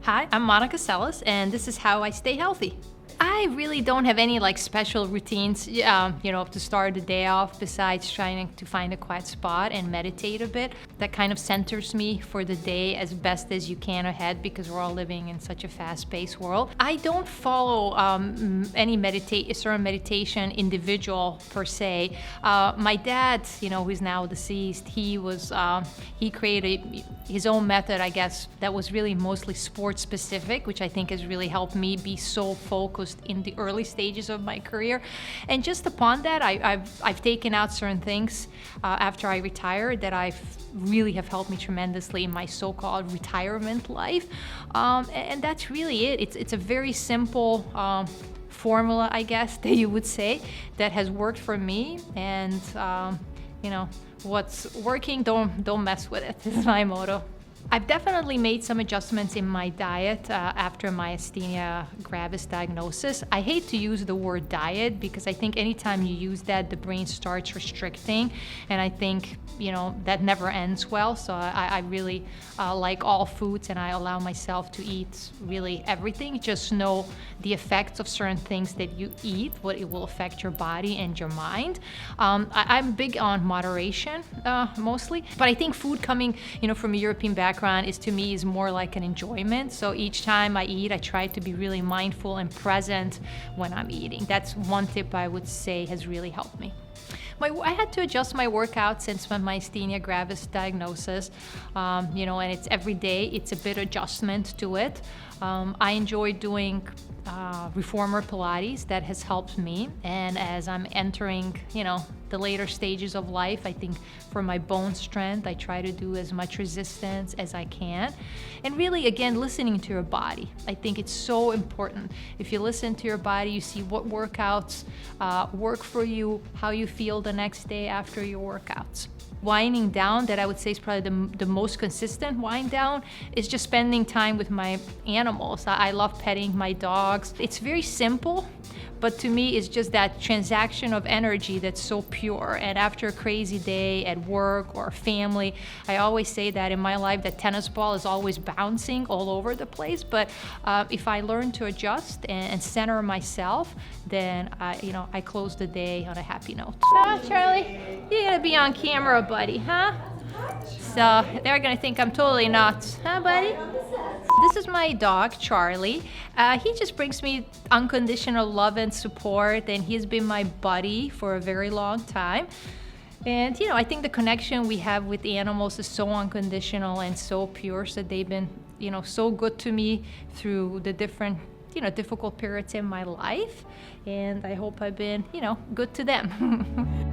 Hi, I'm Monica Seles, and this is how I stay healthy. I really don't have any special routines, to start the day off besides trying to find a quiet spot and meditate a bit. That kind of centers me for the day as best as you can ahead because we're all living in such a fast-paced world. I don't follow any certain meditation individual per se. My dad, who's now deceased, he created his own method, I guess, that was really mostly sports specific, which I think has really helped me be so focused in the early stages of my career. And just upon that, I've taken out certain things after I retired that I've really have helped me tremendously in my so-called retirement life. And that's really it. It's a very simple formula, I guess, that you would say, that has worked for me. And what's working, don't mess with it, is my motto. I've definitely made some adjustments in my diet after myasthenia gravis diagnosis. I hate to use the word diet because I think anytime you use that, the brain starts restricting, and I think that never ends well. So I really like all foods, and I allow myself to eat really everything. Just know the effects of certain things that you eat, what it will affect your body and your mind. I'm big on moderation mostly, but I think food coming from a European background is more like an enjoyment. So each time I eat, I try to be really mindful and present when I'm eating. That's one tip I would say has really helped me. I had to adjust my workout since my myasthenia gravis diagnosis, and it's every day. It's a bit adjustment to it. I enjoy doing reformer Pilates. That has helped me. And as I'm entering, the later stages of life, I think for my bone strength, I try to do as much resistance as I can. And really, again, listening to your body. I think it's so important. If you listen to your body, you see what workouts work for you, how you feel the next day after your workouts. Winding down, that I would say is probably the most consistent wind down, is just spending time with my animals. I love petting my dogs. It's very simple, but to me it's just that transaction of energy that's so pure. And after a crazy day at work or family, I always say that in my life that tennis ball is always bouncing all over the place, but if I learn to adjust and center myself, then I close the day on a happy note. Charlie, you're gonna be on camera, buddy, huh? So they're gonna think I'm totally nuts, huh, buddy? This is my dog, Charlie. He just brings me unconditional love and support, and he's been my buddy for a very long time. And I think the connection we have with the animals is so unconditional and so pure, so they've been so good to me through the different difficult periods in my life, and I hope I've been good to them.